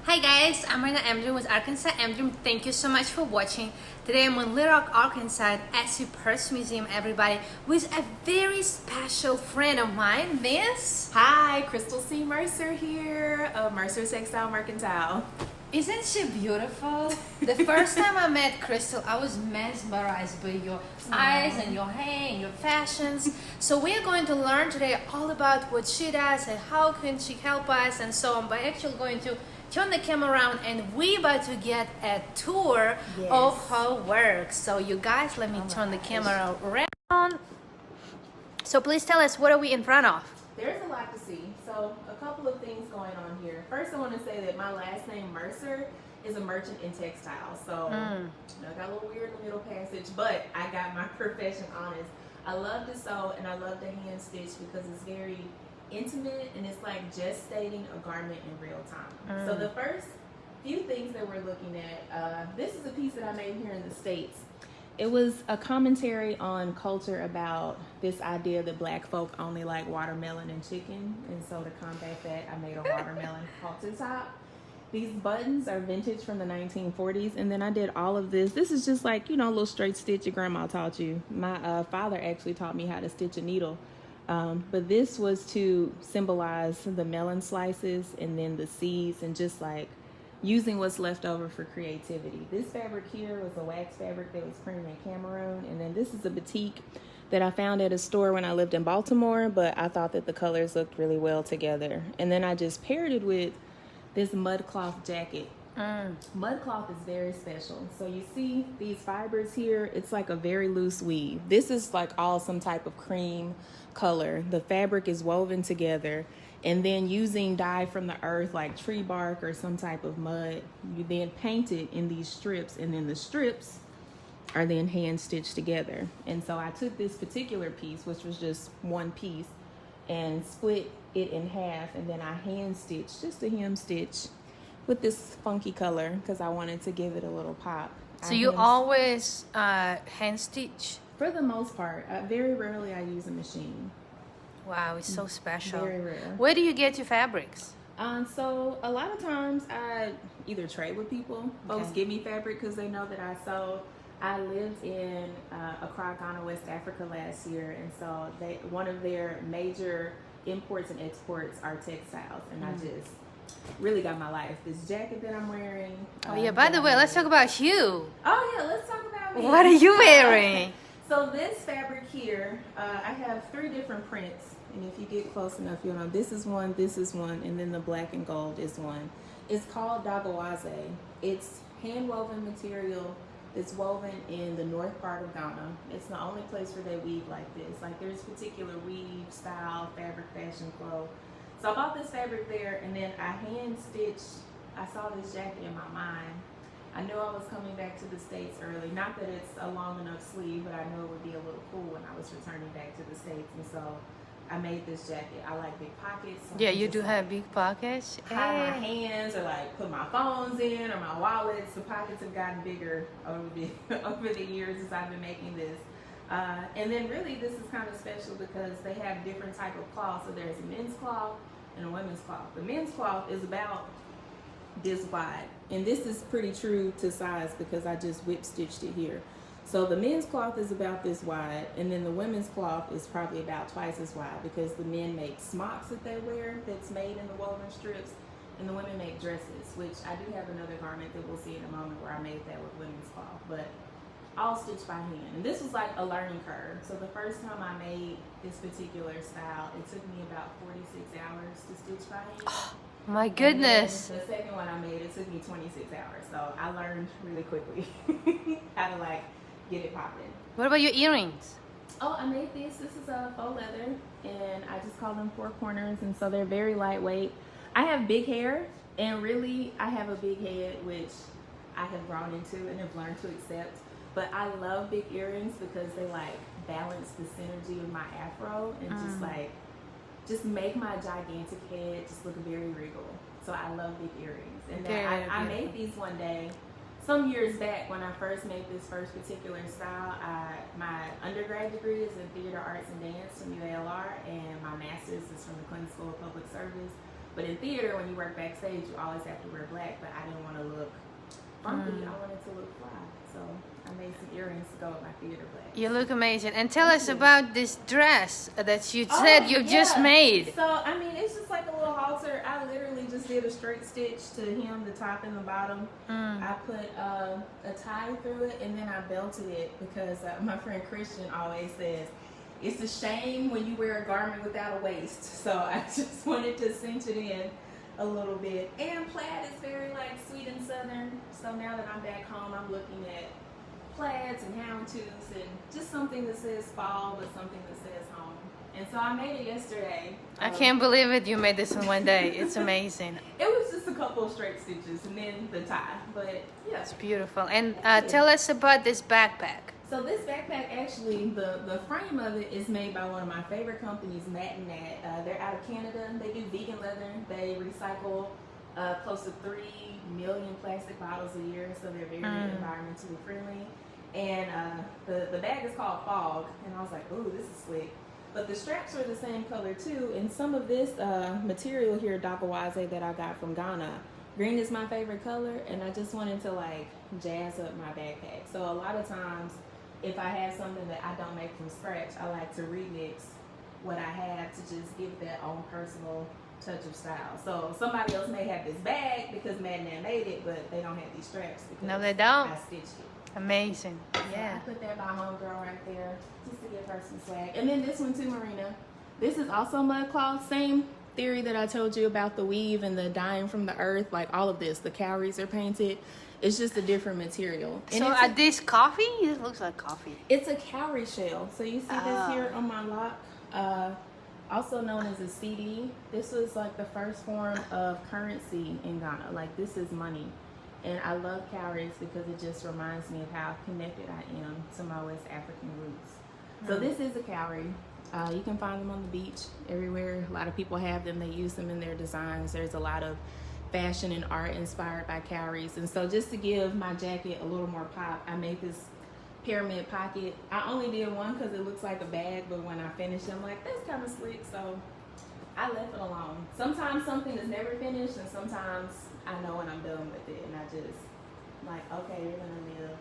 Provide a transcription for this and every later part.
Hi guys, I'm Marina Amdream with Arkansas Amdream. Thank you so much for watching. Today I'm in Little Rock, Arkansas at Purse Museum, everybody, with a very special friend of mine, Miss. Hi, Crystal C. Mercer here of Mercer Textile Mercantile. Isn't she beautiful? The first time I met Crystal, I was mesmerized by your eyes and your hair and your fashions. So we are going to learn today all about what she does and how can she help us and so on. But actually going to turn the camera around and we're about to get a tour of her work. So you guys, let me turn the camera around. So please tell us, what are we in front of? There's a lot to see. So a couple of things going on here. First, I want to say that my last name, Mercer, is a merchant in textiles. So I got a little weird in the middle passage, but I got my profession honest. I love to sew and I love to hand stitch because it's very intimate and it's like gestating a garment in real time. So the first few things that we're looking at, this is a piece that I made here in the States. It was a commentary on culture about this idea that black folk only like watermelon and chicken, and so to combat that, I made a watermelon halter top. These buttons are vintage from the 1940s, and then I did all of this. This is just like, you know, a little straight stitch your grandma taught you. My father actually taught me how to stitch a needle. But this was to symbolize the melon slices and then the seeds and just like using what's left over for creativity. This fabric here was a wax fabric that was printed in Cameroon, and then this is a batik that I found at a store when I lived in Baltimore, but I thought that the colors looked really well together. And then I just paired it with this mud cloth jacket. Mud cloth is very special. So you see these fibers here, it's like a very loose weave. This is like all some type of cream color. The fabric is woven together, and then using dye from the earth like tree bark or some type of mud, you then paint it in these strips, and then the strips are then hand stitched together. And so I took this particular piece, which was just one piece, and split it in half, and then I hand stitched, just a hem stitch with this funky color because I wanted to give it a little pop. So you always hand stitch? For the most part. Very rarely I use a machine. Wow, it's so special. Very rare. Where do you get your fabrics? So a lot of times I either trade with people. Folks give me fabric because they know that I sew. I lived in Accra, Ghana, West Africa last year, and so one of their major imports and exports are textiles, and I just really got my life. This jacket that I'm wearing. Oh yeah, by the way, let's talk about you. Oh yeah, let's talk about me. What are you wearing? So this fabric here, I have 3 different prints, and if you get close enough, you'll know this is one, and then the black and gold is one. It's called Dagawaze. It's hand woven material that's woven in the north part of Ghana. It's the only place where they weave like this. Like there's particular weave, style, fabric, fashion, flow. So I bought this fabric there, and then I hand stitched. I saw this jacket in my mind. I knew I was coming back to the States early. Not that it's a long enough sleeve, but I knew it would be a little cool when I was returning back to the States. And so I made this jacket. I like big pockets. So yeah, you do have big pockets. Hide my hands, or like put my phones in, or my wallets. The pockets have gotten bigger over the years as I've been making this. And then really this is kind of special because they have different type of cloth. So there's a men's cloth and a women's cloth. The men's cloth is about this wide, and this is pretty true to size because I just whip stitched it here. So the men's cloth is about this wide, and then the women's cloth is probably about twice as wide because the men make smocks that they wear that's made in the woven strips, and the women make dresses, which I do have another garment that we'll see in a moment where I made that with women's cloth, but all stitched by hand. And this was like a learning curve. So the first time I made this particular style, it took me about 46 hours to stitch by hand. Oh, my goodness. The second one I made, it took me 26 hours. So I learned really quickly how to like get it popping. What about your earrings? Oh, I made these. This is a faux leather, and I just call them 4 corners, and so they're very lightweight. I have big hair, and really I have a big head, which I have grown into and have learned to accept. But I love big earrings because they like balance the synergy of my afro and just make my gigantic head just look very regal. So I love big earrings. And then I made these one day, some years back when I first made this first particular style. My undergrad degree is in theater arts and dance from UALR, and my master's is from the Clinton School of Public Service. But in theater, when you work backstage, you always have to wear black. But I didn't want to look funky. I wanted to look fly. So I made some earrings to go with my theater black. You look amazing. And tell us about this dress that you said you just made. So, I mean, it's just like a little halter. I literally just did a straight stitch to hem the top and the bottom. I put a tie through it, and then I belted it because my friend Christian always says, it's a shame when you wear a garment without a waist. So I just wanted to cinch it in a little bit. And plaid is very like sweet and southern. So now that I'm back home, I'm looking at plaids and houndstooths and just something that says fall, but something that says home. And so I made it yesterday. I can't believe it. You made this in one day. It's amazing. It was just a couple of straight stitches and then the tie. But yeah, it's beautiful. And tell us about this backpack. So this backpack, actually, the frame of it is made by one of my favorite companies, Matt and Nat. They're out of Canada. They do vegan leather. They recycle close to 3 million plastic bottles a year, so they're very environmentally friendly. And the bag is called Fog, and I was like, ooh, this is slick. But the straps are the same color too, and some of this material here, Dakawaze, that I got from Ghana. Green is my favorite color, and I just wanted to like jazz up my backpack. So a lot of times, if I have something that I don't make from scratch, I like to remix what I have to just give it that own personal touch of style. So somebody else may have this bag because Madman made it, but they don't have these straps because no, they don't. I stitched it. Amazing. So yeah. I put that by homegirl right there just to give her some swag. And then this one too, Marina. This is also mud cloth. Same theory that I told you about the weave and the dyeing from the earth. Like all of this, the cowries are painted. It's just a different material. And so this coffee? It looks like coffee. It's a cowrie shell. So you see this here on my lock, also known as a CD. This was like the first form of currency in Ghana. Like this is money. And I love cowries because it just reminds me of how connected I am to my West African roots. So this is a cowrie. You can find them on the beach everywhere. A lot of people have them. They use them in their designs. There's a lot of fashion and art inspired by cowries. And so just to give my jacket a little more pop, I made this pyramid pocket. I only did one because it looks like a bag, but when I finished, I'm like, that's kind of slick. So I left it alone. Sometimes something is never finished, and sometimes I know when I'm done with it, and I just like, okay, you're gonna live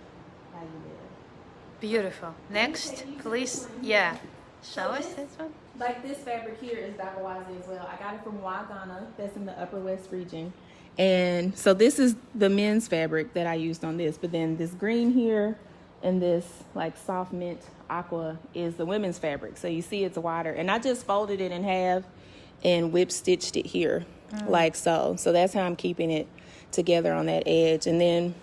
how you live. Beautiful. Next, please. Yeah. Show us this one. Like this fabric here is Dakawaze as well. I got it from Ghana. That's in the Upper West region. And so this is the men's fabric that I used on this. But then this green here and this like soft mint aqua is the women's fabric. So you see it's wider. And I just folded it in half and whip stitched it here like so. So that's how I'm keeping it together on that edge. And then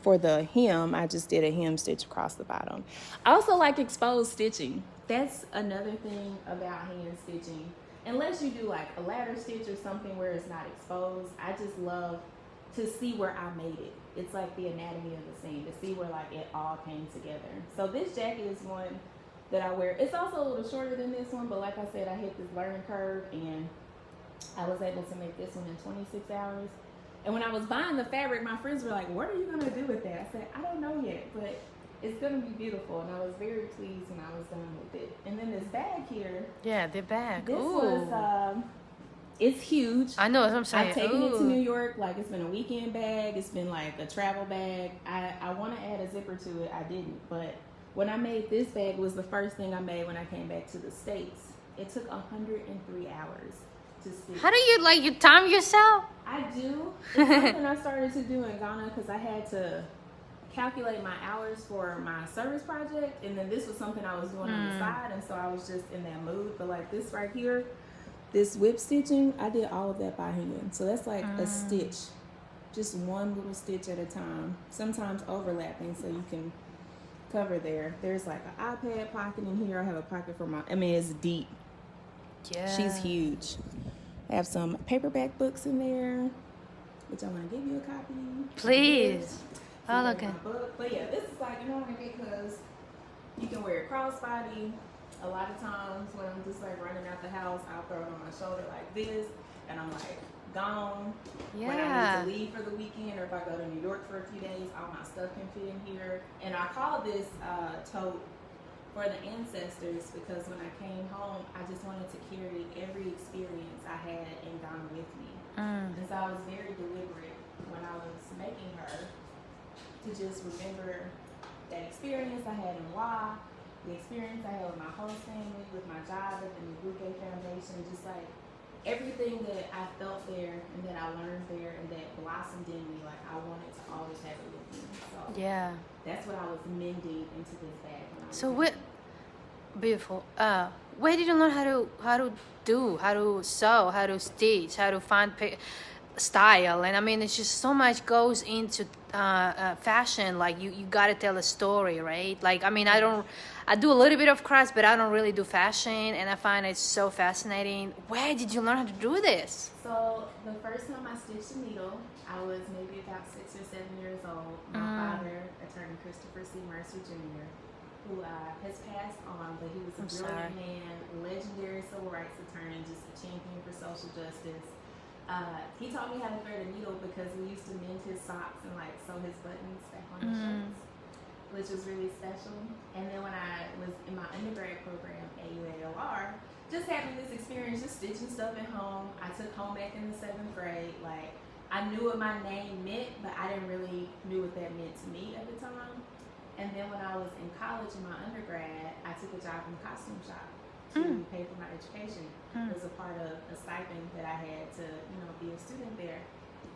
for the hem, I just did a hem stitch across the bottom. I also like exposed stitching. That's another thing about hand stitching. Unless you do like a ladder stitch or something where it's not exposed, I just love to see where I made it. It's like the anatomy of the scene, to see where like it all came together. So this jacket is one that I wear. It's also a little shorter than this one, but like I said, I hit this learning curve and I was able to make this one in 26 hours. And when I was buying the fabric, my friends were like, what are you gonna do with that? I said, I don't know yet, but it's gonna be beautiful. And I was very pleased when I was done with it. And then this bag here. Yeah, the bag. This was, it's huge. I know what I'm saying. I've taken it to New York. Like it's been a weekend bag. It's been like a travel bag. I want to add a zipper to it. I didn't. But when I made this bag, it was the first thing I made when I came back to the States. It took 103 hours to stitch. How do you time yourself? I do. It's something I started to do in Ghana because I had to calculate my hours for my service project, and then this was something I was doing on the side, and so I was just in that mood. But like this right here, this whip stitching, I did all of that by hand. So that's like a stitch, just one little stitch at a time, sometimes overlapping so you can cover there. There's like an iPad pocket in here. I have a pocket for it's deep. Yeah. She's huge. I have some paperback books in there, which I want to give you a copy. Please. Oh, look at. But yeah, this is like annoying because you can wear a crossbody. A lot of times when I'm just like running out the house, I'll throw it on my shoulder like this, and I'm like gone. Yeah. When I need to leave for the weekend, or if I go to New York for a few days, all my stuff can fit in here. And I call this tote for the ancestors, because when I came home, I just wanted to carry every experience I had in Ghana with me. And so I was very deliberate when I was making her to just remember that experience I had in WA, the experience I had with my host family, with my job at the Nguke Foundation, just like everything that I felt there and that I learned there and that blossomed in me, like I wanted to always have it with me. So Yeah. that's what I was mending into this bag. So what? Beautiful. Where did you learn how to sew, how to stitch, how to find style? And I mean, it's just so much goes into fashion. Like you gotta tell a story, right? Like I mean, I do a little bit of crafts, but I don't really do fashion, and I find it so fascinating. Where did you learn how to do this? So the first time I stitched a needle, I was maybe about 6 or 7 years old. My father, attorney Christopher C. Mercer Jr., who has passed on, but he was a brilliant man, legendary civil rights attorney, just a champion for social justice. He taught me how to thread a needle because we used to mend his socks and like sew his buttons back on his shirts, which was really special. And then when I was in my undergrad program at UALR, just having this experience, just stitching stuff at home. I took home ec in the 7th grade. Like I knew what my name meant, but I didn't really knew what that meant to me at the time. And then when I was in college in my undergrad, I took a job in a costume shop to pay for my education. It was a part of a stipend that I had to, be a student there.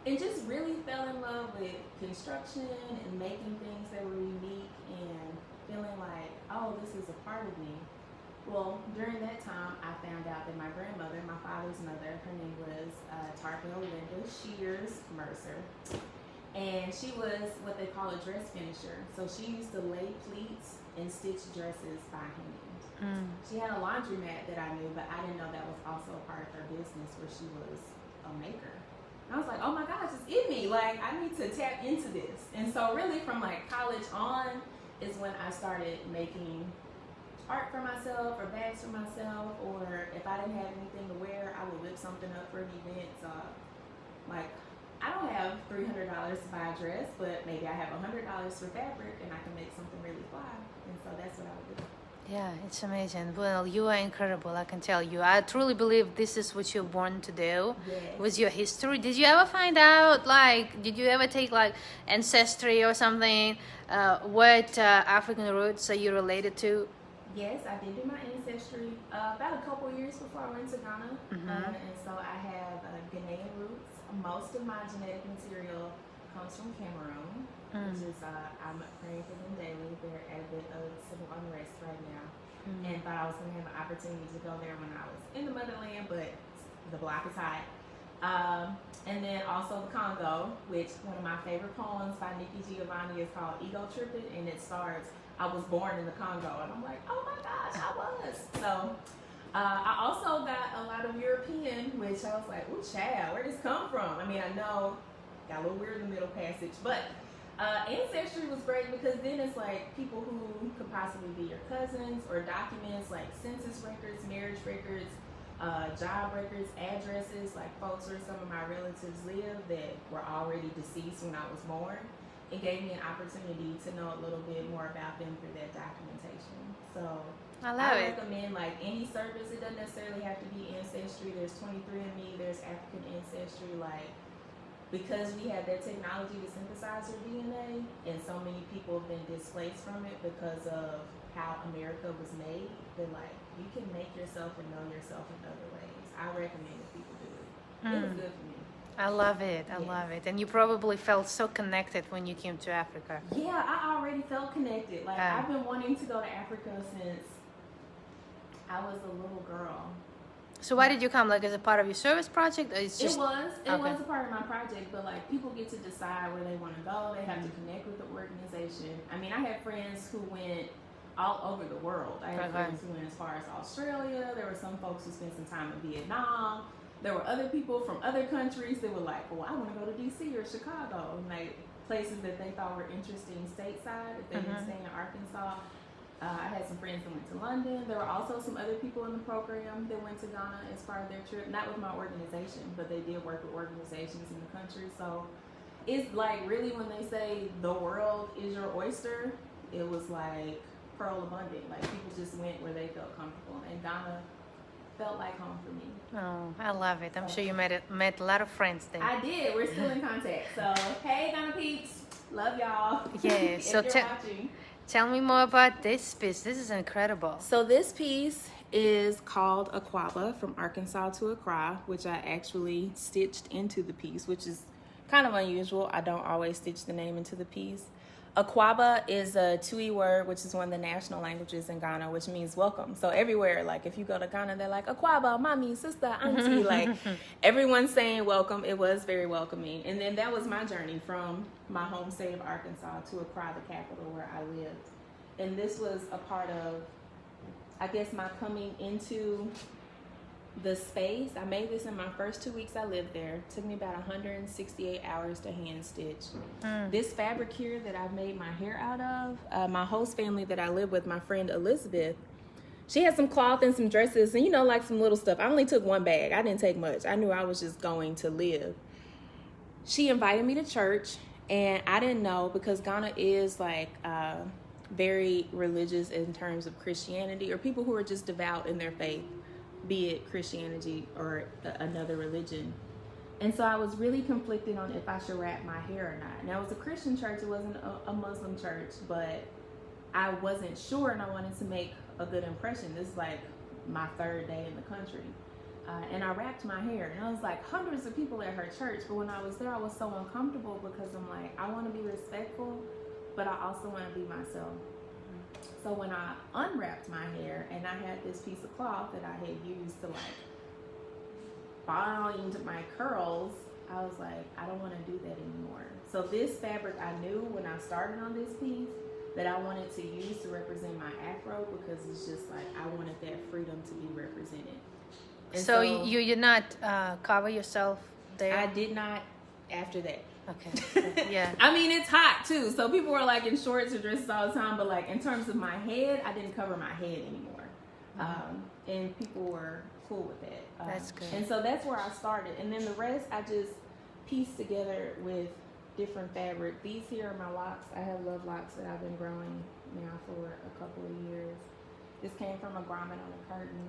And just really fell in love with construction and making things that were unique and feeling like, oh, this is a part of me. Well, during that time, I found out that my grandmother, my father's mother, her name was Tarpel Linda Shears Mercer. And she was what they call a dress finisher. So she used to lay pleats and stitch dresses by hand. She had a laundromat that I knew, but I didn't know that was also a part of her business where she was a maker. And I was like, oh my gosh, it's in me. Like, I need to tap into this. And so really from like college on is when I started making art for myself or bags for myself, or if I didn't have anything to wear, I would whip something up for an event. So like, I don't have $300 to buy a dress, but maybe I have $100 for fabric and I can make something really fly. And so that's what I would do. Yeah, it's amazing. Well, you are incredible, I can tell you. I truly believe this is what you're born to do. Yes. With your history. Did you ever find out, like, did you ever take, like, ancestry or something? What African roots are you related to? Yes, I did do my ancestry about a couple years before I went to Ghana. And so I have Ghanaian roots. Most of my genetic material comes from Cameroon. Which is, I'm praying for them daily. They're at a bit of civil unrest right now. And thought I was going to have an opportunity to go there when I was in the motherland, but the block is hot. And then also the Congo, which one of my favorite poems by Nikki Giovanni is called Ego Tripping, and it starts, I was born in the Congo. And I'm like, oh my gosh, I was. So I also got a lot of European, which I was like, ooh, child, where did this come from? I mean, I know, got a little weird in the middle passage, but ancestry was great because then it's like people who could possibly be your cousins, or documents like census records, marriage records, job records, addresses, like folks where some of my relatives live that were already deceased when I was born. It gave me an opportunity to know a little bit more about them through that documentation. So I recommend like any service. It doesn't necessarily have to be ancestry. There's 23andMe, there's African ancestry, like, because we have that technology to synthesize your DNA, and so many people have been displaced from it because of how America was made, that like you can make yourself and know yourself in other ways. I recommend that people do it. It was good for me. I love it. I love it. And you probably felt so connected when you came to Africa. Yeah, I already felt connected. Like I've been wanting to go to Africa since I was a little girl. So why did you come? Like as a part of your service project? Or it's just... It was a part of my project, but like people get to decide where they want to go. They have to connect with the organization. I mean, I had friends who went all over the world. I had friends who went as far as Australia. There were some folks who spent some time in Vietnam. There were other people from other countries that were like, well, I want to go to DC or Chicago, and like places that they thought were interesting stateside if they didn't stay in Arkansas. I had some friends that went to London. There were also some other people in the program that went to Ghana as part of their trip. Not with my organization, but they did work with organizations in the country. So it's like really when they say the world is your oyster, it was like pearl abundant. Like people just went where they felt comfortable, and Ghana felt like home for me. Oh, I love it. I'm sure you met a lot of friends there. I did. We're still in contact. So hey, Ghana peeps, love y'all. Yeah. So tell me more about this piece. This is incredible. So this piece is called Aquaba, from Arkansas to Accra, which I actually stitched into the piece, which is kind of unusual. I don't always stitch the name into the piece. Aquaba is a Tui word, which is one of the national languages in Ghana, which means welcome. So everywhere, like if you go to Ghana, they're like, Aquaba, mommy, sister, auntie. Like everyone's saying welcome. It was very welcoming. And then that was my journey from my home state of Arkansas to Accra, the capital where I lived. And this was a part of, I guess, my coming into the space. I made this in my first 2 weeks I lived there. It took me about 168 hours to hand stitch. This fabric here that I've made my hair out of, my host family that I live with, my friend Elizabeth, she had some cloth and some dresses and, you know, like some little stuff. I only took one bag. I didn't take much. I knew I was just going to live. She invited me to church, and I didn't know, because Ghana is like very religious in terms of Christianity, or people who are just devout in their faith, be it Christianity or another religion. And so I was really conflicted on if I should wrap my hair or not. Now, it was a Christian church, it wasn't a Muslim church, but I wasn't sure, and I wanted to make a good impression. This is like my third day in the country. And I wrapped my hair, and I was like hundreds of people at her church, but when I was there, I was so uncomfortable, because I'm like, I want to be respectful, but I also want to be myself. So when I unwrapped my hair, and I had this piece of cloth that I had used to like bind my curls, I was like, I don't want to do that anymore. So this fabric, I knew when I started on this piece that I wanted to use to represent my afro, because it's just like I wanted that freedom to be represented. And so you did not cover yourself there? I did not after that. Okay. Yeah. I mean, it's hot too, so people were like in shorts or dresses all the time, but like in terms of my head, I didn't cover my head anymore. And people were cool with that. That's good. And so that's where I started, and then the rest I just pieced together with different fabric. These here are my locks. I have love locks that I've been growing now for a couple of years. This came from a grommet on a curtain.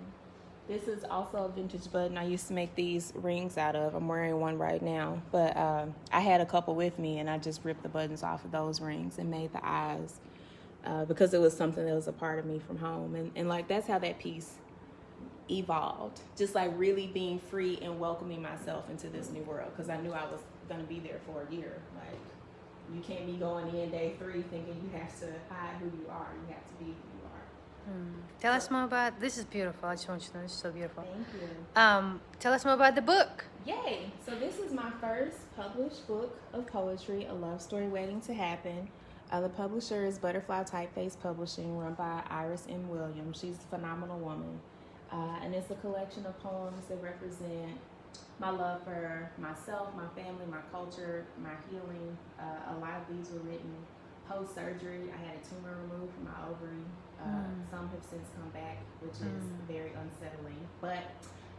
This is also a vintage button I used to make these rings out of. I'm wearing one right now, but I had a couple with me, and I just ripped the buttons off of those rings and made the eyes because it was something that was a part of me from home. And like, that's how that piece evolved, just like really being free and welcoming myself into this new world, because I knew I was going to be there for a year. Like, you can't be going in day 3 thinking you have to hide who you are. You have to be who you are. Tell us more about, this is beautiful. I just want you to know, this is so beautiful. Thank you. Tell us more about the book. Yay! So this is my first published book of poetry, A Love Story Waiting to Happen. The publisher is Butterfly Typeface Publishing, run by Iris M. Williams. She's a phenomenal woman. And it's a collection of poems that represent my love for myself, my family, my culture, my healing. A lot of these were written post-surgery. I had a tumor removed from my ovary. Some have since come back, which is very unsettling. But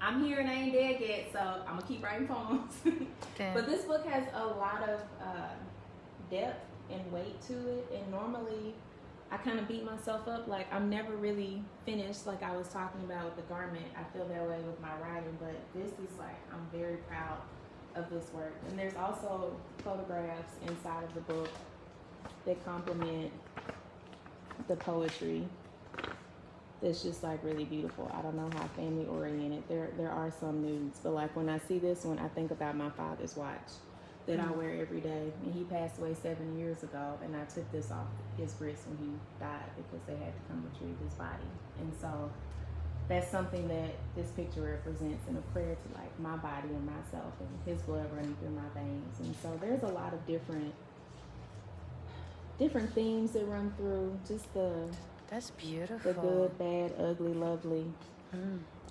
I'm here and I ain't dead yet, so I'm going to keep writing poems. But this book has a lot of depth and weight to it. And normally I kind of beat myself up. Like, I'm never really finished, like I was talking about with the garment. I feel that way with my writing, but this is like, I'm very proud of this work. And there's also photographs inside of the book that complement the poetry. That's just like really beautiful. I don't know how family oriented. There are some nudes, but like when I see this one, I think about my father's watch that I wear every day. And he passed away 7 years ago, and I took this off his wrist when he died because they had to come retrieve his body. And so that's something that this picture represents, in a prayer to like my body and myself and his blood running through my veins. And so there's a lot of different themes that run through, just that's beautiful. The good, bad, ugly, lovely.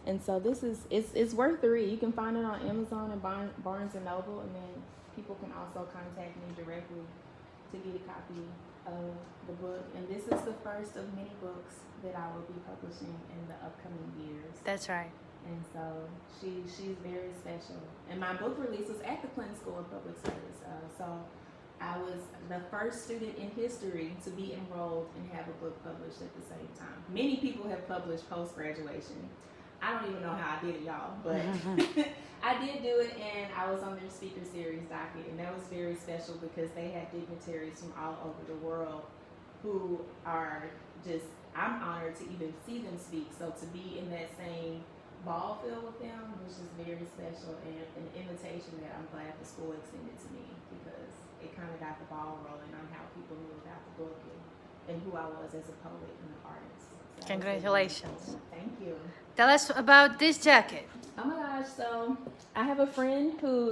And so this is, it's worth the read. You can find it on Amazon and Barnes & Noble, and then people can also contact me directly to get a copy of the book. And this is the first of many books that I will be publishing in the upcoming years. That's right. And so she's very special. And my book release was at the Clinton School of Public Service. So I I was the first student in history to be enrolled and have a book published at the same time. Many people have published post-graduation. I don't even know how I did it, y'all, but I did do it, and I was on their speaker series docket, and that was very special because they had dignitaries from all over the world who are just, I'm honored to even see them speak. So to be in that same ball field with them was just very special, and an invitation that I'm glad the school extended to me, because it kind of got the ball rolling on how people knew about the book and who I was as a poet and an artist. So Congratulations. Thank you. Tell us about this jacket. Oh my gosh, so I have a friend who,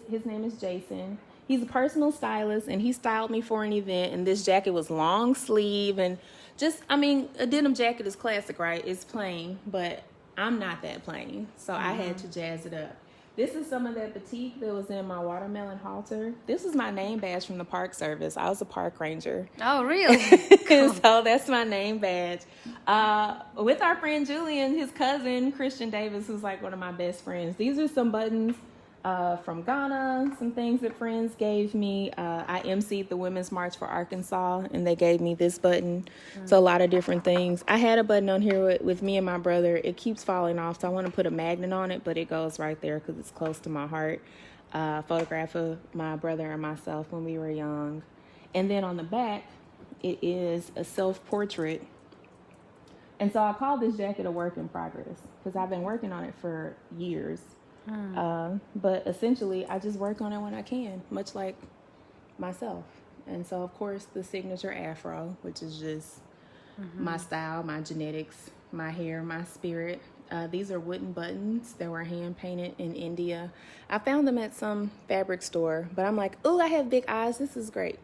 his name is Jason. He's a personal stylist, and he styled me for an event, and this jacket was long sleeve, and just, I mean, a denim jacket is classic, right? It's plain, but I'm not that plain, so I had to jazz it up. This is some of that batik that was in my watermelon halter. This is my name badge from the Park Service. I was a park ranger. Oh, really? Cool. So that's my name badge. With our friend Julian, his cousin, Christian Davis, who's like one of my best friends. These are some buttons from Ghana, some things that friends gave me. I emceed the Women's March for Arkansas, and they gave me this button. So a lot of different things. I had a button on here with me and my brother. It keeps falling off, so I want to put a magnet on it, but it goes right there because it's close to my heart. Photograph of my brother and myself when we were young. And then on the back, it is a self-portrait. And so I call this jacket a work in progress because I've been working on it for years. But essentially, I just work on it when I can, much like myself. And so, of course, the signature afro, which is just my style, my genetics, my hair, my spirit. These are wooden buttons that were hand painted in India. I found them at some fabric store, but I'm like, oh, I have big eyes. This is great.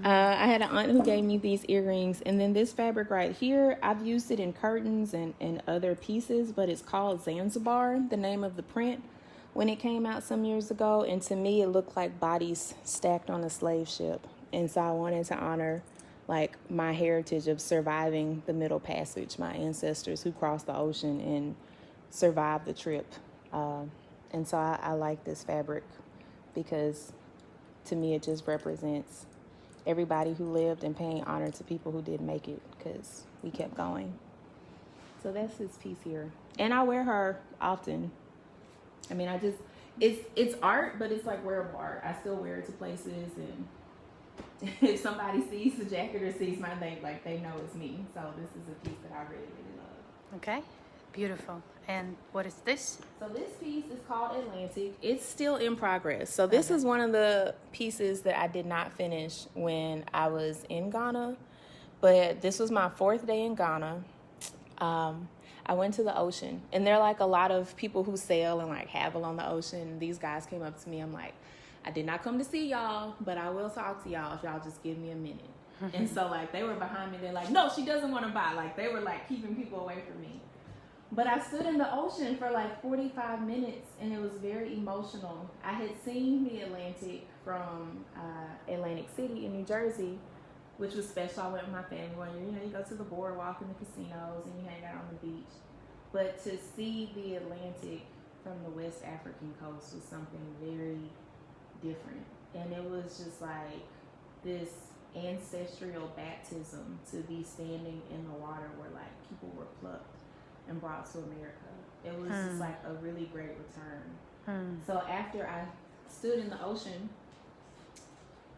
I had an aunt who gave me these earrings. And then this fabric right here, I've used it in curtains and other pieces, but it's called Zanzibar, the name of the print, when it came out some years ago. And to me, it looked like bodies stacked on a slave ship. And so I wanted to honor like my heritage of surviving the Middle Passage, my ancestors who crossed the ocean and survived the trip. And so I like this fabric because to me it just represents everybody who lived and paying honor to people who didn't make it because we kept going. So that's this piece here. And I wear her often. I mean, it's art, but it's like wearable art. I still wear it to places, and if somebody sees the jacket or sees my name, like they know it's me. So this is a piece that I really, really love. Okay, beautiful. And what is this? So this piece is called Atlantic. It's still in progress. So this is one of the pieces that I did not finish when I was in Ghana, but this was my 4th day in Ghana. I went to the ocean, and there are like a lot of people who sail and like have along the ocean. These guys came up to me. I'm like, I did not come to see y'all, but I will talk to y'all if y'all just give me a minute. And so like they were behind me. They're like, no, she doesn't want to buy. Like they were like keeping people away from me. But I stood in the ocean for like 45 minutes, and it was very emotional. I had seen the Atlantic from Atlantic City in New Jersey, which was special. I went with my family one year. You know, you go to the boardwalk and the casinos, and you hang out on the beach. But to see the Atlantic from the West African coast was something very different. And it was just like this ancestral baptism to be standing in the water where like people were plucked and brought to America. It was just like a really great return. So after I stood in the ocean,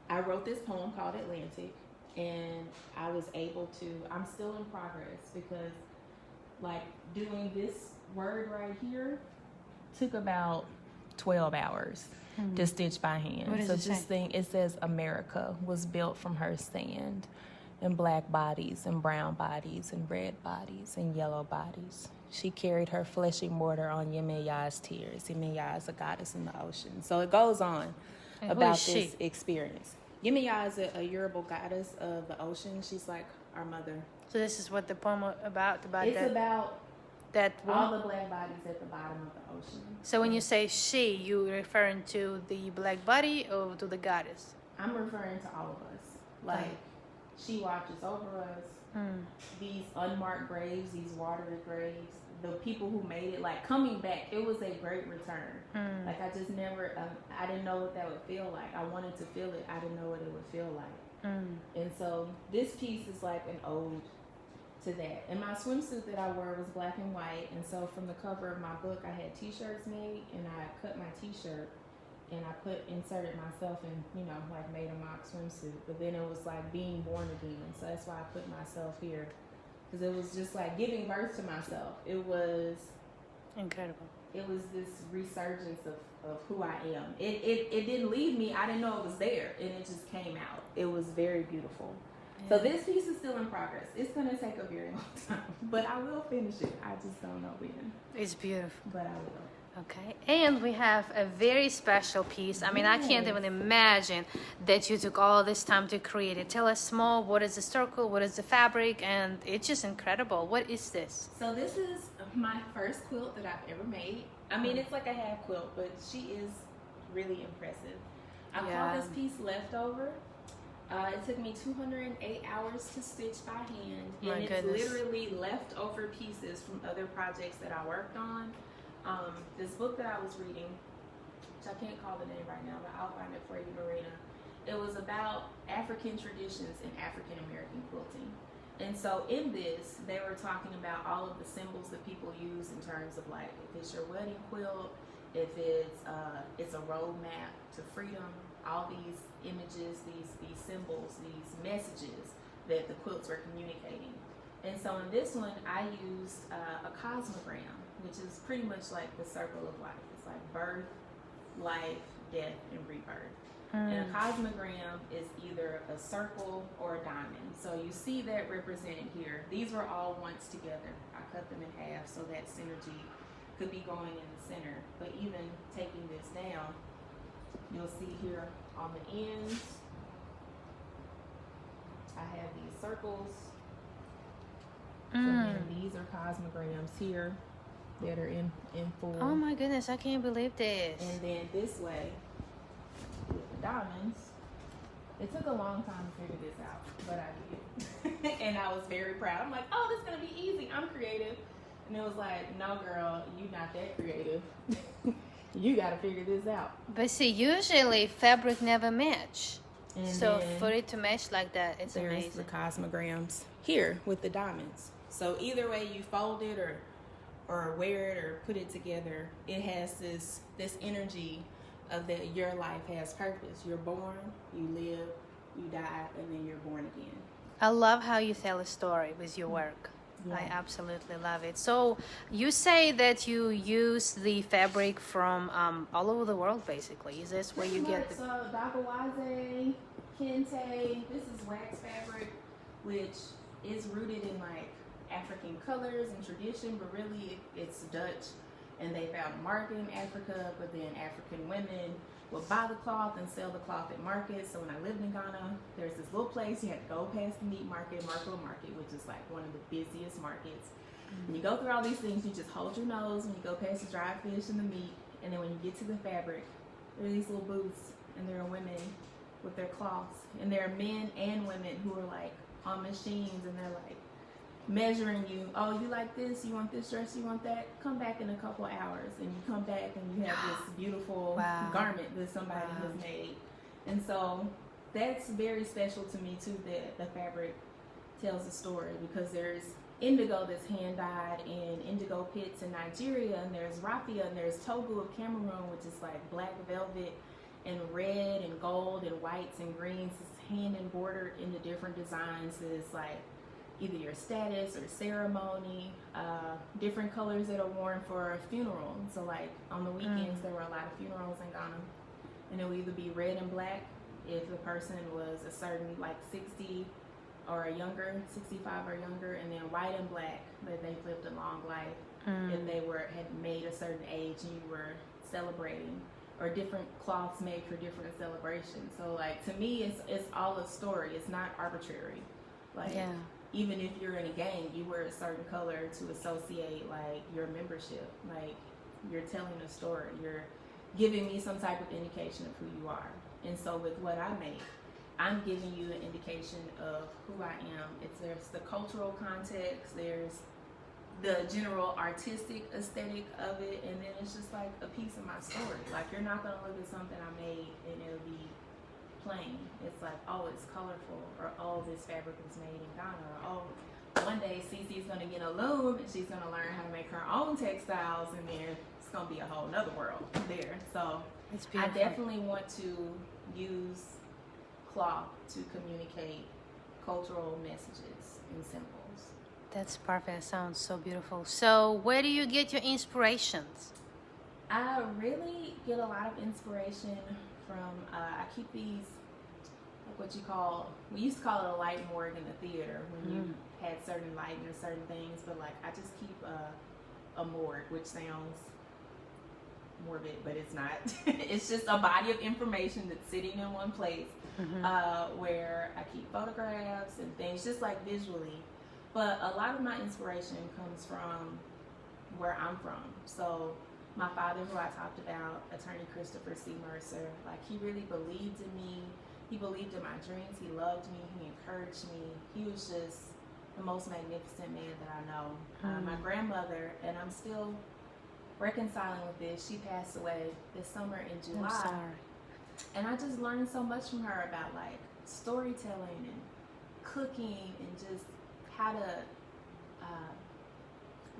I wrote this poem called Atlantic, and I was able to, I'm still in progress because like doing this word right here took about 12 hours to stitch by hand. So this thing, it says America was built from her sand, and black bodies and brown bodies and red bodies and yellow bodies. She carried her fleshy mortar on Yemeya's tears. Yemeya is a goddess in the ocean. So it goes on about this experience. Yemeya is a Yoruba goddess of the ocean. She's like our mother. So this is what the poem about it's that. About that all the black bodies at the bottom of the ocean. So when you say she, you referring to the black body or to the goddess? I'm referring to all of us. Like She watches over us. These unmarked graves, these watery graves, the people who made it, like coming back, it was a great return. Like I just never, I didn't know what that would feel like. I wanted to feel it. I didn't know what it would feel like. And so this piece is like an ode to that. And my swimsuit that I wore was black and white. And so from the cover of my book, I had t-shirts made, and I cut my t-shirt and I inserted myself and, you know, like made a mock swimsuit. But then it was like being born again. So that's why I put myself here. Because it was just like giving birth to myself. It was incredible. It was this resurgence of who I am. It didn't leave me. I didn't know it was there. And it just came out. It was very beautiful. Yeah. So this piece is still in progress. It's going to take a very long time. But I will finish it. I just don't know when. It's beautiful. But I will. Okay, and we have a very special piece. I mean, I can't even imagine that you took all this time to create it. Tell us more, what is the circle, what is the fabric, and it's just incredible. What is this? So this is my first quilt that I've ever made. I mean, it's like a half quilt, but she is really impressive. I call this piece Leftover. It took me 208 hours to stitch by hand. And it's literally leftover pieces from other projects that I worked on. This book that I was reading, which I can't call the name right now, but I'll find it for you, Marina. It was about African traditions and African American quilting. And so in this, they were talking about all of the symbols that people use in terms of like, if it's your wedding quilt, if it's a roadmap to freedom, all these images, these symbols, these messages that the quilts were communicating. And so in this one, I used a cosmogram, which is pretty much like the circle of life. It's like birth, life, death, and rebirth. And a cosmogram is either a circle or a diamond. So you see that represented here. These were all once together. I cut them in half so that synergy could be going in the center. But even taking this down, you'll see here on the ends, I have these circles. So then these are cosmograms here that are in full. Oh my goodness, I can't believe this. And then this way, with the diamonds, it took a long time to figure this out, but I did. And I was very proud. I'm like, oh, this is going to be easy. I'm creative. And it was like, no, girl, you're not that creative. You got to figure this out. But see, usually fabric never match. And so for it to match like that, it's amazing. There's the cosmograms here with the diamonds. So either way you fold it or wear it or put it together, it has this energy of that your life has purpose. You're born, you live, you die, and then you're born again. I love how you tell a story with your work. Yeah. I absolutely love it. So you say that you use the fabric from all over the world, basically. Is this where you get the... So Dakawaze, Kente, this is wax fabric, which is rooted in like African colors and tradition, but really it's Dutch, and they found a market in Africa, but then African women would buy the cloth and sell the cloth at markets. So when I lived in Ghana, there's this little place, you had to go past the meat market, Marco Market, which is like one of the busiest markets. And you go through all these things, you just hold your nose when you go past the dried fish and the meat, and then when you get to the fabric, there are these little booths, and there are women with their cloths, and there are men and women who are like on machines, and they're like measuring you. Oh, you like this? You want this dress? You want that? Come back in a couple hours, and you come back and you have this beautiful garment that somebody has made. And so that's very special to me too, that the fabric tells a story, because there's indigo that's hand dyed in indigo pits in Nigeria, and there's raffia, and there's togu of Cameroon, which is like black velvet and red and gold and whites and greens. It's hand embroidered into different designs. It's like either your status or ceremony, different colors that are worn for a funeral. So like on the weekends, there were a lot of funerals in Ghana, and it would either be red and black if the person was a certain like 60 or younger, 65 or younger, and then white and black, that they've lived a long life if they had made a certain age and you were celebrating, or different cloths made for different celebrations. So like to me, it's all a story. It's not arbitrary. Like even if you're in a gang, you wear a certain color to associate like your membership. Like you're telling a story. You're giving me some type of indication of who you are. And so with what I make, I'm giving you an indication of who I am. There's the cultural context, there's the general artistic aesthetic of it, and then it's just like a piece of my story. Like, you're not gonna look at something I made and it'll be plain. It's like, oh, it's colorful, or oh, this fabric was made in Ghana, or oh, one day Cece's gonna get a loom and she's gonna learn how to make her own textiles, and then it's gonna be a whole nother world there. So I definitely want to use cloth to communicate cultural messages and symbols. That's perfect. Sounds so beautiful. So where do you get your inspirations? I really get a lot of inspiration from, I keep these, like what you call, we used to call it a light morgue in the theater when you had certain lighting or certain things, but like I just keep a morgue, which sounds morbid, but it's not. It's just a body of information that's sitting in one place, where I keep photographs and things, just like visually. But a lot of my inspiration comes from where I'm from. So my father, who I talked about, attorney Christopher C. Mercer, like, he really believed in me. He believed in my dreams. He loved me. He encouraged me. He was just the most magnificent man that I know. My grandmother, and I'm still reconciling with this, she passed away this summer in July. I'm sorry. And I just learned so much from her about like storytelling and cooking and just how to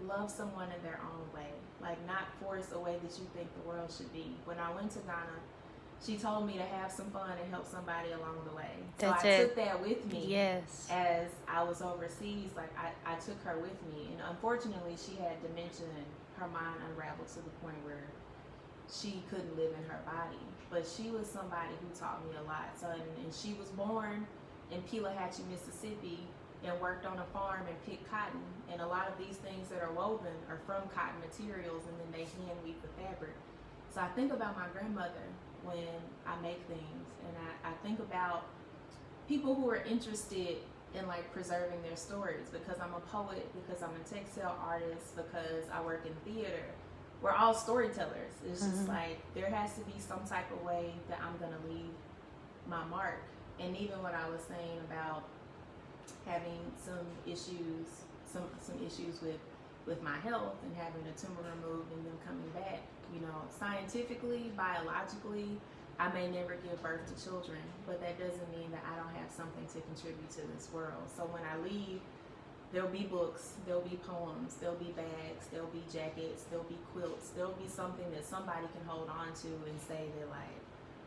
love someone in their own way, like not force a way that you think the world should be. When I went to Ghana, she told me to have some fun and help somebody along the way. That's so I took that with me. Yes. As I was overseas, like I took her with me, and unfortunately she had dementia and her mind unraveled to the point where she couldn't live in her body. But she was somebody who taught me a lot. So, and she was born in Pelahatchie, Mississippi, and worked on a farm and picked cotton. And a lot of these things that are woven are from cotton materials, and then they hand weave the fabric. So I think about my grandmother when I make things, and I think about people who are interested in like preserving their stories, because I'm a poet, because I'm a textile artist, because I work in theater. We're all storytellers. It's just like there has to be some type of way that I'm gonna leave my mark. And even what I was saying about having some issues with my health and having a tumor removed and then coming back, you know, scientifically, biologically, I may never give birth to children, but that doesn't mean that I don't have something to contribute to this world. So when I leave, there'll be books, there'll be poems, there'll be bags, there'll be jackets, there'll be quilts, there'll be something that somebody can hold on to and say that like,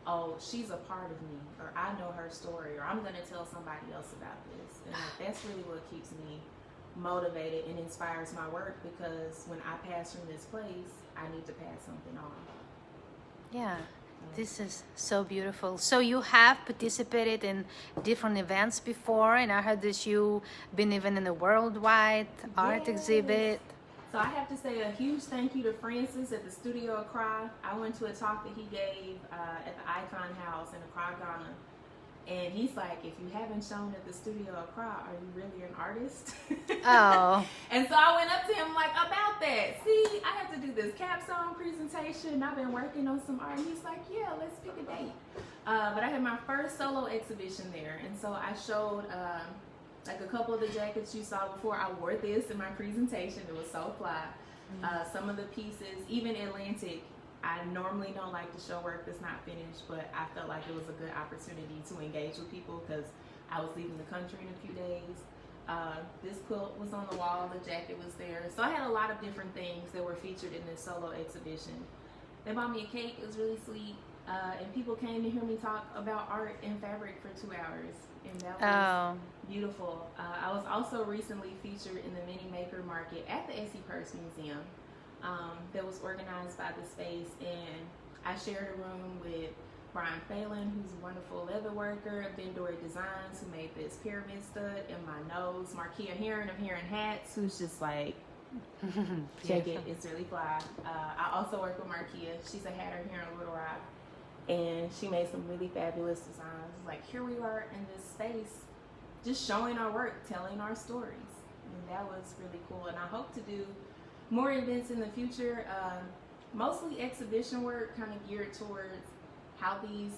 oh, she's a part of me, or I know her story, or I'm gonna tell somebody else about this. And like, that's really what keeps me motivated and inspires my work, because when I pass from this place, I need to pass something on. Yeah. This is so beautiful. So you have participated in different events before, and I heard that you've been even in a worldwide art exhibit. So I have to say a huge thank you to Francis at the Studio Accra. I went to a talk that he gave at the Icon House in Accra, Ghana. And he's like, if you haven't shown at the Studio Accra, are you really an artist? Oh. And so I went up to him like, about that. See, I have to do this capstone presentation. I've been working on some art. And he's like, yeah, let's pick a date. But I had my first solo exhibition there. And so I showed like a couple of the jackets you saw before. I wore this in my presentation. It was so fly. Some of the pieces, even Atlantic, I normally don't like to show work that's not finished, but I felt like it was a good opportunity to engage with people because I was leaving the country in a few days. This quilt was on the wall, the jacket was there. So I had a lot of different things that were featured in this solo exhibition. They bought me a cake, it was really sweet. And people came to hear me talk about art and fabric for 2 hours. And that was beautiful. I was also recently featured in the Mini Maker Market at the Essie Purse Museum. That was organized by the space, and I shared a room with Brian Phelan, who's a wonderful leather worker, Ben Dory Designs, who made this pyramid stud in my nose, Markia Heron of Heron Hats, who's just like, check it, it's really fly. I also work with Markia. She's a hatter here in Little Rock, and she made some really fabulous designs. Like, here we are in this space, just showing our work, telling our stories, and that was really cool. And I hope to do more events in the future, mostly exhibition work, kind of geared towards how these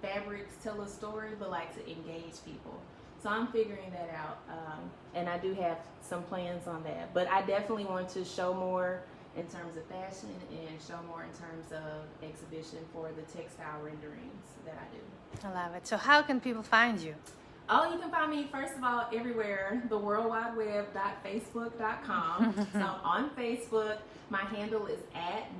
fabrics tell a story, but like to engage people. So I'm figuring that out, and I do have some plans on that. But I definitely want to show more in terms of fashion and show more in terms of exhibition for the textile renderings that I do. I love it. So how can people find you? Oh, you can find me, first of all, everywhere, the World Wide Web.facebook.com. So on Facebook, my handle is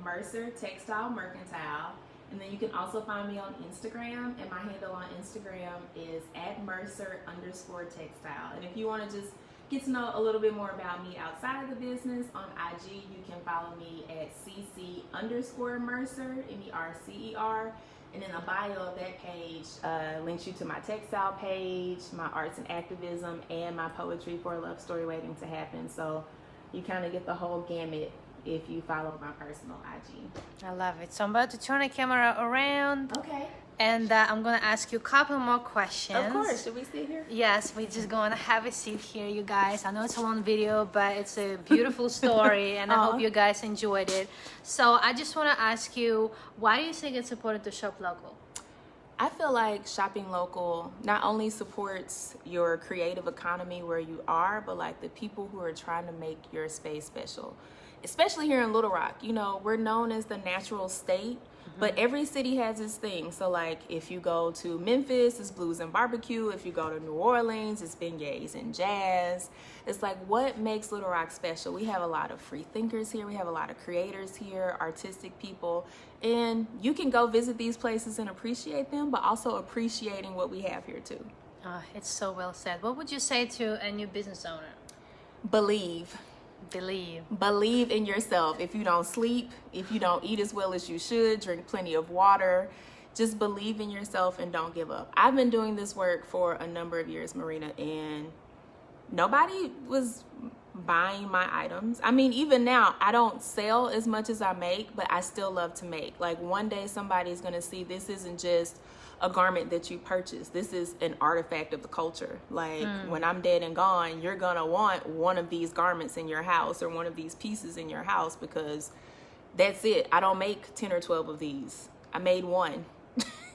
@Mercer Textile Mercantile. And then you can also find me on Instagram, and my handle on Instagram is @Mercer_textile. And if you want to just get to know a little bit more about me outside of the business, on IG, you can follow me at CC_Mercer, MERCER. And in the bio of that page links you to my textile page, my arts and activism, and my poetry for a love story waiting to happen. So you kind of get the whole gamut if you follow my personal IG. I love it. So I'm about to turn the camera around. Okay. And I'm going to ask you a couple more questions. Of course. Should we sit here? Yes, we're just going to have a seat here, you guys. I know it's a long video, but it's a beautiful story, and I hope you guys enjoyed it. So I just want to ask you, why do you think it's important to shop local? I feel like shopping local not only supports your creative economy where you are, but like the people who are trying to make your space special. Especially here in Little Rock, you know, we're known as the natural state, but every city has its thing. So like if you go to Memphis, it's blues and barbecue. If you go to New Orleans, it's beignets and jazz. It's like, what makes Little Rock special? We have a lot of free thinkers here. We have a lot of creators here, artistic people. And you can go visit these places and appreciate them, but also appreciating what we have here too. It's so well said. What would you say to a new business owner? Believe. Believe in yourself. If you don't sleep, if you don't eat as well as you should, drink plenty of water, just believe in yourself and don't give up. I've been doing this work for a number of years, Marina, and nobody was buying my items. I mean, even now, I don't sell as much as I make, but I still love to make. Like one day somebody's going to see this isn't just a garment that you purchase. This is an artifact of the culture. Like when I'm dead and gone, you're gonna want one of these garments in your house or one of these pieces in your house, because that's it. I don't make 10 or 12 of these. I made one.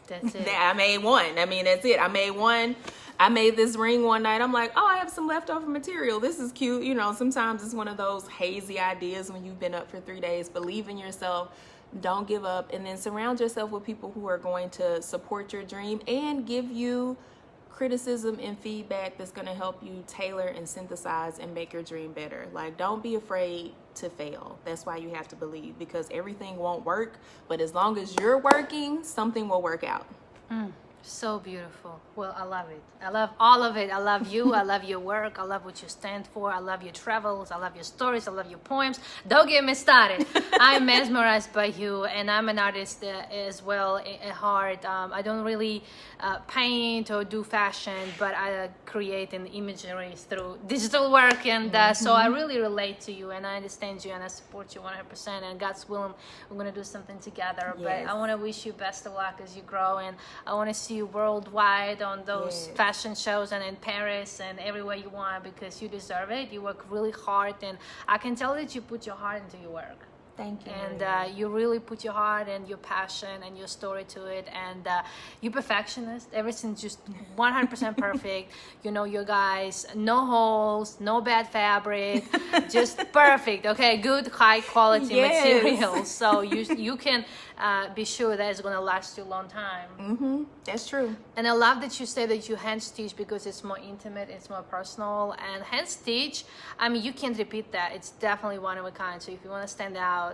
That's it. I made one. I mean, that's it. I made one. I made this ring one night. I'm like, oh, I have some leftover material. This is cute. You know, sometimes it's one of those hazy ideas when you've been up for 3 days. Believe in yourself. Don't give up, and then surround yourself with people who are going to support your dream and give you criticism and feedback that's going to help you tailor and synthesize and make your dream better. Like, don't be afraid to fail. That's why you have to believe, because everything won't work, but as long as you're working, something will work out. So beautiful. Well, I love it. I love all of it. I love you. I love your work. I love what you stand for. I love your travels. I love your stories. I love your poems. Don't get me started. I'm mesmerized by you, and I'm an artist as well at heart. I don't really paint or do fashion, but I create an imagery through digital work, and so I really relate to you, and I understand you, and I support you 100%, and God's willing, we're going to do something together. Yes. But I want to wish you best of luck as you grow, and I want to see you worldwide on those fashion shows and in Paris and everywhere you want, because you deserve it. You work really hard, and I can tell that you put your heart into your work. Thank you. And you really put your heart and your passion and your story to it, and you're perfectionist. Everything's just 100% perfect. You know, you guys, no holes, no bad fabric, just perfect. Okay, good high quality materials. So you can be sure that it's going to last you a long time. That's true. And I love that you say that you hand stitch, because it's more intimate, it's more personal. And hand stitch, I mean, you can't repeat that. It's definitely one of a kind. So if you want to stand out,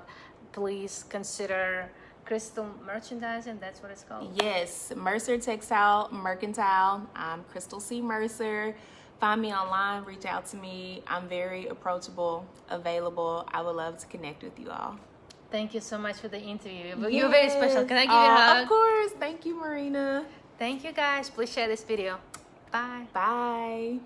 please consider Crystal Merchandising. That's what it's called. Yes, Mercer Textile Mercantile. I'm Crystal C. Mercer. Find me online, reach out to me. I'm very approachable, available. I would love to connect with you all. Thank you so much for the interview. You're very special. Can I give you a hug? Of course. Thank you, Marina. Thank you, guys. Please share this video. Bye. Bye.